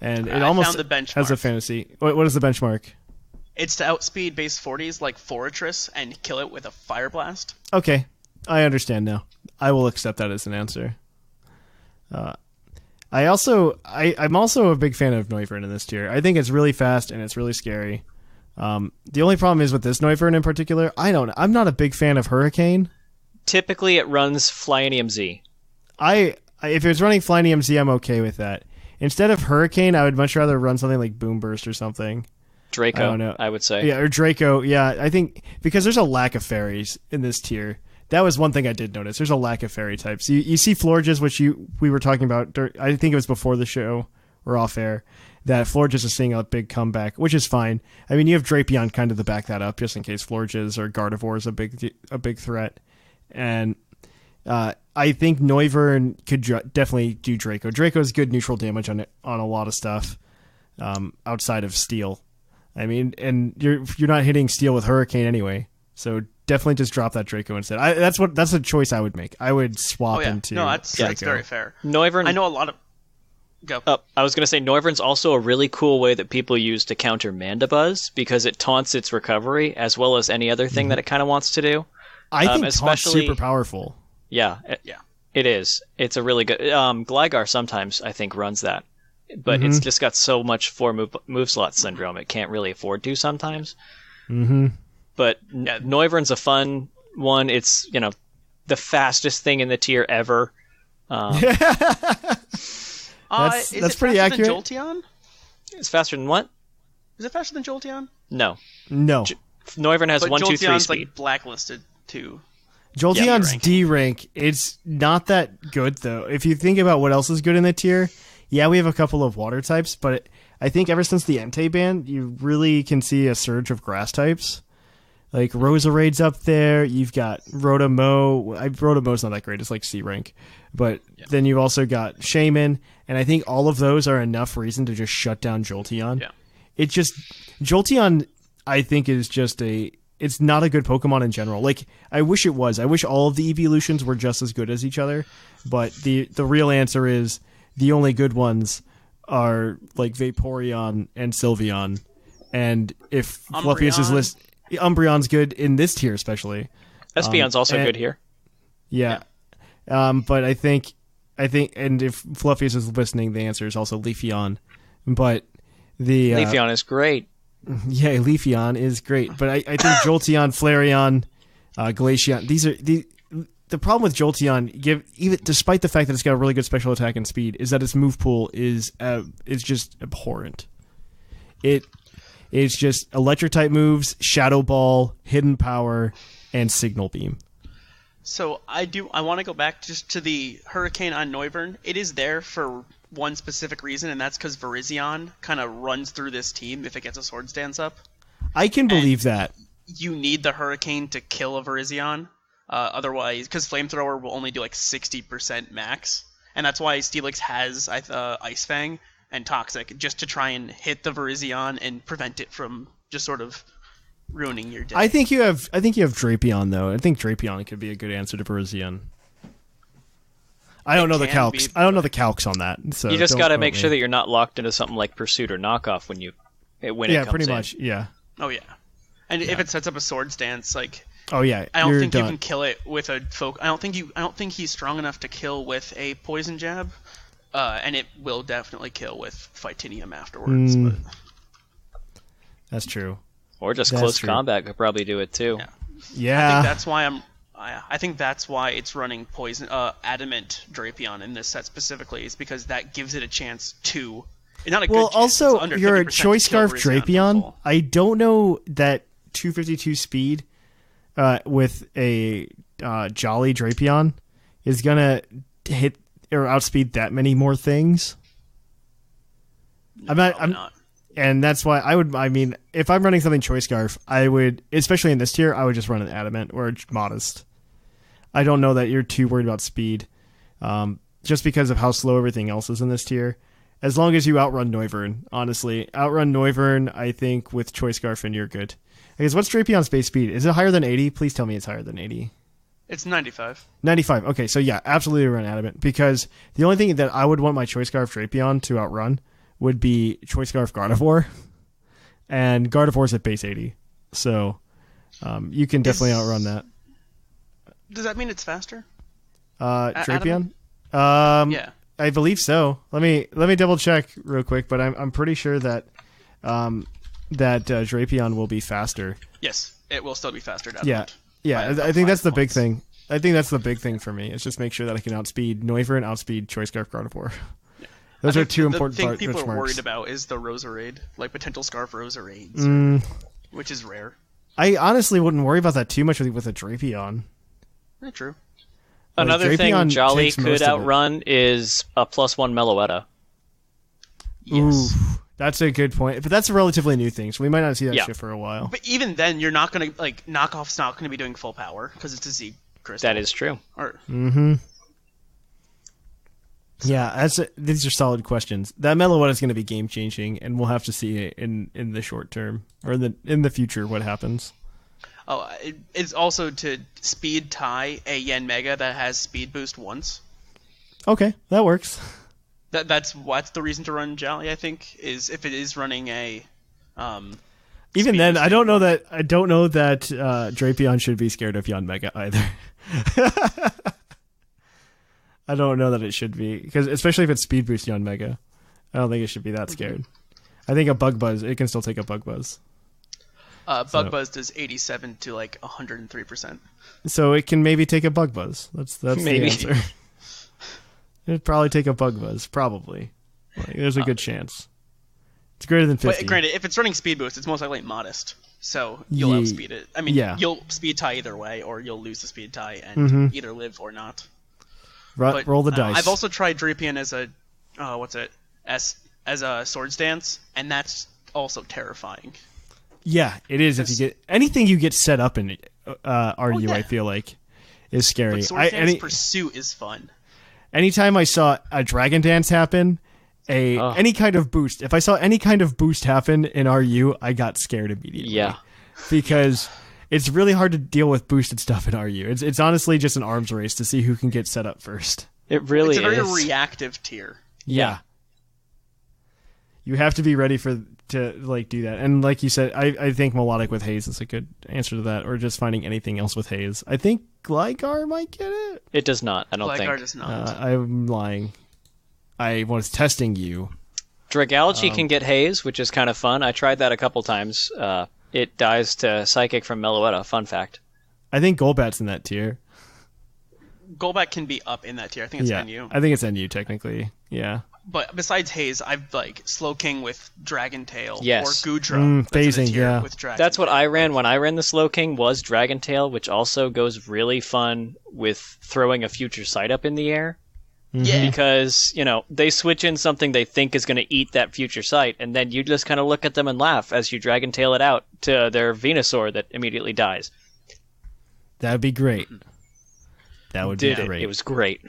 And it almost has a fantasy. What is the benchmark?
It's to outspeed base 40s like Forretress and kill it with a Fire Blast.
Okay, I understand now. I will accept that as an answer. I'm also a big fan of Noivern in this tier. I think it's really fast and it's really scary. The only problem is with this Noivern in particular, I'm not a big fan of Hurricane.
Typically it runs Flyinium Z.
If it's running Flyinium Z, I'm okay with that. Instead of Hurricane, I would much rather run something like Boom Burst or something.
Draco, I don't know. I would say.
Yeah, or Draco. Yeah, I think because there's a lack of fairies in this tier. That was one thing I did notice. There's a lack of fairy types. You see Florges, which we were talking about. I think it was before the show or off air. That Florges is seeing a big comeback, which is fine. I mean, you have Drapion kind of to back that up, just in case Florges or Gardevoir is a big threat. And I think Noivern could definitely do Draco. Draco is good neutral damage on a lot of stuff outside of Steel. I mean, and you're not hitting Steel with Hurricane anyway, so definitely just drop that Draco instead. That's a choice I would make. I would swap into Draco.
That's very fair.
Noivern.
I know a lot of. Go.
I was going to say Noivern's also a really cool way that people use to counter Mandibuzz because it taunts its recovery as well as any other thing that it kind of wants to do.
I think taunt's super powerful.
Yeah, it is. It's a really good. Gligar sometimes I think runs that, but it's just got so much 4 move slot syndrome it can't really afford to sometimes. But Noivern's a fun one. It's the fastest thing in the tier ever.
That's pretty accurate.
Than Jolteon?
It's faster than what?
Is it faster than Jolteon?
No.
Noivern
has
but
1, 2, 3
Jolteon's
speed.
Like blacklisted too.
Jolteon's D rank. It's not that good though. If you think about what else is good in the tier, yeah, we have a couple of water types, but I think ever since the Entei ban, you really can see a surge of grass types. Like Roserade's up there. You've got Rotom-Mow. Rotom-Mow's not that great. It's like C rank. But then you've also got Shaman, and I think all of those are enough reason to just shut down Jolteon.
Yeah.
Jolteon, I think, is just it's not a good Pokemon in general. Like, I wish it was. I wish all of the evolutions were just as good as each other. But the real answer is the only good ones are like Vaporeon and Sylveon, and if Fluffius is list, Umbreon's good in this tier especially.
Espeon's also good here.
Yeah. But I think, and if Fluffius is listening, the answer is also Leafeon. But the
Leafeon is great.
Yeah, Leafeon is great. But I think Jolteon, Flareon, Glaceon. These are the problem with Jolteon. Even despite the fact that it's got a really good special attack and speed, is that its move pool is just abhorrent. It's just electric type moves, Shadow Ball, Hidden Power, and Signal Beam.
So I want to go back just to the Hurricane on Noivern. It is there for one specific reason, and that's because Virizion kind of runs through this team if it gets a Swords Dance up.
I can believe that.
You need the Hurricane to kill a Virizion. Otherwise, because Flamethrower will only do like 60% max. And that's why Steelix has Ice Fang and Toxic, just to try and hit the Virizion and prevent it from just sort of ruining your day.
I think you have Drapion though. I think Drapion could be a good answer to Virizion. I don't know the calcs. I don't know the calcs on that. So
you just got to make sure that you're not locked into something like Pursuit or Knockoff when it comes in.
Pretty much. Yeah.
Oh yeah. And if it sets up a Swords Dance, like
I
don't think you can kill it with a I don't think he's strong enough to kill with a Poison Jab. And it will definitely kill with Fightinium afterwards. But...
That's true.
Or just close combat could probably do it too.
Yeah.
I think that's why it's running Adamant Drapion in this set specifically, is because that gives it a chance to. Not a good chance,
also your Choice Scarf Drapion. I don't know that 252 speed with a Jolly Drapion is gonna hit or outspeed that many more things. I'm not. And that's why if I'm running something Choice Scarf, I would, especially in this tier, I would just run an Adamant or Modest. I don't know that you're too worried about speed, just because of how slow everything else is in this tier. As long as you outrun Noivern, honestly. Outrun Noivern, I think, with Choice Scarf, and you're good. I guess, what's Drapion's base speed? Is it higher than 80? Please tell me it's higher than 80.
It's 95.
95. Okay, so yeah, absolutely run Adamant, because the only thing that I would want my Choice Scarf Drapion to outrun would be Choice Scarf Gardevoir, and Gardevoir's at base 80, so you can definitely outrun that.
Does that mean it's faster?
Drapion?
Yeah.
I believe so. Let me double check real quick, but I'm pretty sure that Drapion will be faster.
Yes, it will still be faster.
Yeah. I think that's the big thing. I think that's the big thing for me. Is just make sure that I can outspeed Noivern, outspeed Choice Scarf Gardevoir. Those are two important
parts. The thing people are worried about is the Roserade, like potential Scarf Roserades, which is rare.
I honestly wouldn't worry about that too much with a Drapion.
Yeah, true.
Another thing Jolly could outrun is a +1 Meloetta.
Yes.
Ooh, that's a good point. But that's a relatively new thing, so we might not see that shit for a while.
But even then, you're not going to, Knockoff's not going to be doing full power, because it's a Z crystal.
That is true.
Yeah, these are solid questions. That Meloetta is going to be game changing, and we'll have to see in the short term or in the future what happens.
Oh, it's also to speed tie a Yen Mega that has speed boost once.
Okay, that works.
That's the reason to run Jolly, I think, is if it is running a.
Even then, I don't know that Drapion should be scared of Yen Mega either. I don't know that it should be, because especially if it's speed boost Yen Mega, I don't think it should be that scared. I think a Bug Buzz, it can still take a Bug Buzz.
Bug Buzz does 87 to 103%.
So it can maybe take a Bug Buzz. That's
maybe.
The answer. It'd probably take a Bug Buzz, probably. There's a good chance. It's greater than 50.
But granted, if it's running speed boost, it's most likely modest. So you'll outspeed it. I mean, you'll speed tie either way, or you'll lose the speed tie and either live or not.
Roll the dice.
I've also tried Drapion as a Swords Dance, and that's also terrifying.
Yeah, it is. If you get anything you get set up in RU, I feel like is scary.
But Swords Dance Pursuit is fun.
Anytime I saw a Dragon Dance happen, any kind of boost. If I saw any kind of boost happen in RU, I got scared immediately.
Yeah,
because it's really hard to deal with boosted stuff in RU. It's honestly just an arms race to see who can get set up first.
It really is.
It's a very reactive tier.
Yeah. You have to be ready to like do that. And like you said, I think melodic with haze is a good answer to that, or just finding anything else with haze. I think Gligar might get it.
It does not. I don't think.
Gligar does not.
I'm lying. I was testing you.
Dragalge can get haze, which is kind of fun. I tried that a couple times. It dies to Psychic from Meloetta. Fun fact.
I think Golbat's in that tier.
Golbat can be up in that tier. I think it's NU.
I think it's NU technically. Yeah.
But besides haze, I've like Slowking with Dragon Tail
Yes.
or Goodra. That's in a
phasing,
tier
yeah.
With Dragon
That's what
Tail.
I ran when I ran the Slowking, was Dragon Tail, which also goes really fun with throwing a future sight up in the air.
Yeah.
Because, they switch in something they think is going to eat that future sight, and then you just kind of look at them and laugh as you Dragon Tail it out to their Venusaur that immediately dies.
That would be great. That would be great.
It was great.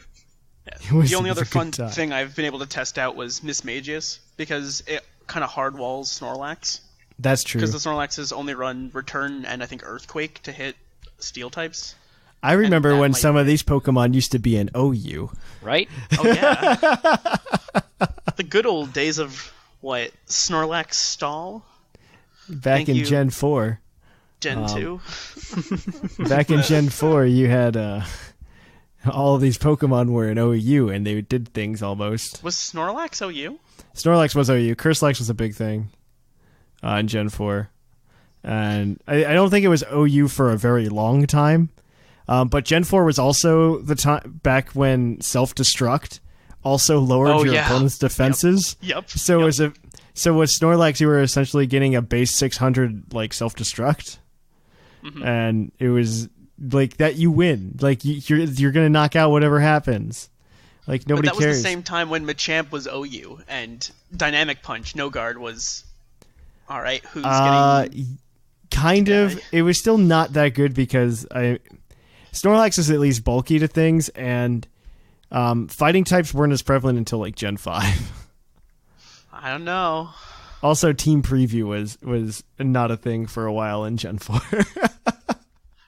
The only other fun thing I've been able to test out was Mismagius, because it kind of hard walls Snorlax.
That's true.
Because the Snorlaxes only run Return and I think Earthquake to hit Steel types.
I remember when some of these Pokemon used to be in OU.
Right?
Oh, yeah. The good old days of, Snorlax Stall?
Back in Gen 4.
Gen 2?
Back in Gen 4, you had all of these Pokemon were in OU, and they did things almost.
Was Snorlax OU?
Snorlax was OU. Curselax was a big thing in Gen 4. And I don't think it was OU for a very long time. But Gen 4 was also the time back when self-destruct also lowered your opponent's defenses.
Yep.
So with Snorlax, you were essentially getting a base 600 like self-destruct, and it was like that you win. Like you're gonna knock out whatever happens. Like nobody cares.
But that was the same time when Machamp was OU and Dynamic Punch No Guard was. All right, who's getting?
Kind of. It was still not that good because Snorlax is at least bulky to things, and fighting types weren't as prevalent until like Gen 5.
I don't know.
Also, Team Preview was not a thing for a while in Gen 4.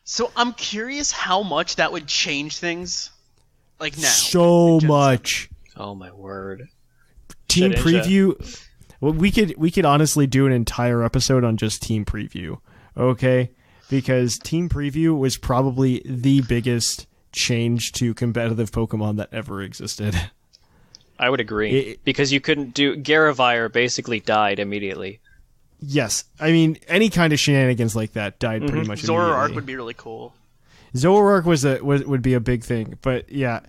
So I'm curious how much that would change things, like now.
So much.
Oh my word.
Team Preview. Well, we could honestly do an entire episode on just Team Preview, okay? Because Team Preview was probably the biggest change to competitive Pokemon that ever existed.
I would agree. Because you couldn't do... Garivire basically died immediately.
Yes. I mean, any kind of shenanigans like that died pretty much immediately.
Zoroark would be really cool.
Zoroark would be a big thing. But yeah,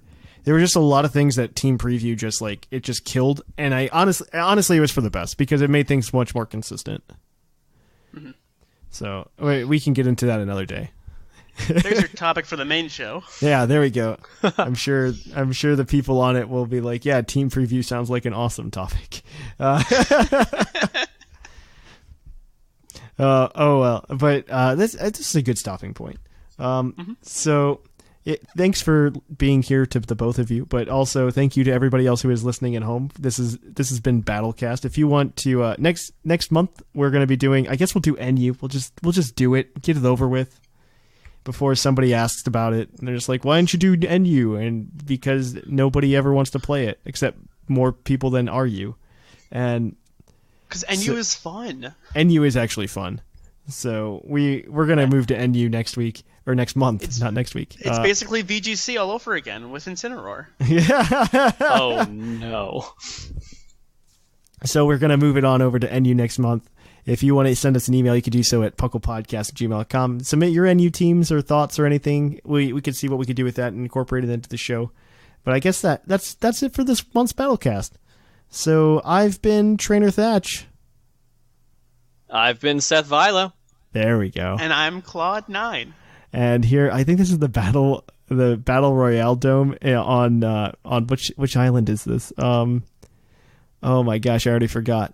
there were just a lot of things that Team Preview just like, it just killed. And I honestly, it was for the best because it made things much more consistent. Mm-hmm. So we can get into that another day.
There's your topic for the main show.
Yeah, there we go. I'm sure the people on it will be like, yeah, Team Preview sounds like an awesome topic. Oh well, but this is a good stopping point. So thanks for being here to the both of you, but also thank you to everybody else who is listening at home. This has been Battlecast. If you want to next month we're going to be doing, I guess we'll do NU. We'll just do it, get it over with before somebody asks about it. And they're just like, why didn't you do NU? And because nobody ever wants to play it except more people than RU. And
because NU is fun.
NU is actually fun. So we're gonna move to NU next week or next month, not next week.
It's basically VGC all over again with Incineroar.
Yeah.
Oh no.
So we're gonna move it on over to NU next month. If you want to send us an email, you can do so at pucklepodcast@gmail.com. Submit your NU teams or thoughts or anything. We could see what we could do with that and incorporate it into the show. But I guess that's it for this month's Battlecast. So I've been Trainer Thatch.
I've been Seth Vilo.
There we go.
And I'm Claude 9.
And here, I think this is the Battle Royale Dome on which island is this? Oh my gosh, I already forgot.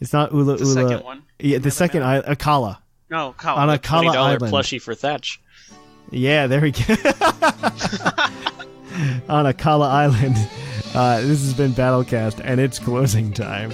It's not Ula Ula.
The second one.
Yeah, the second island, Akala.
No, Akala.
On Akala
$20
Island.
plushie for Thatch.
Yeah, there we go. On Akala Island. This has been Battlecast, and it's closing time.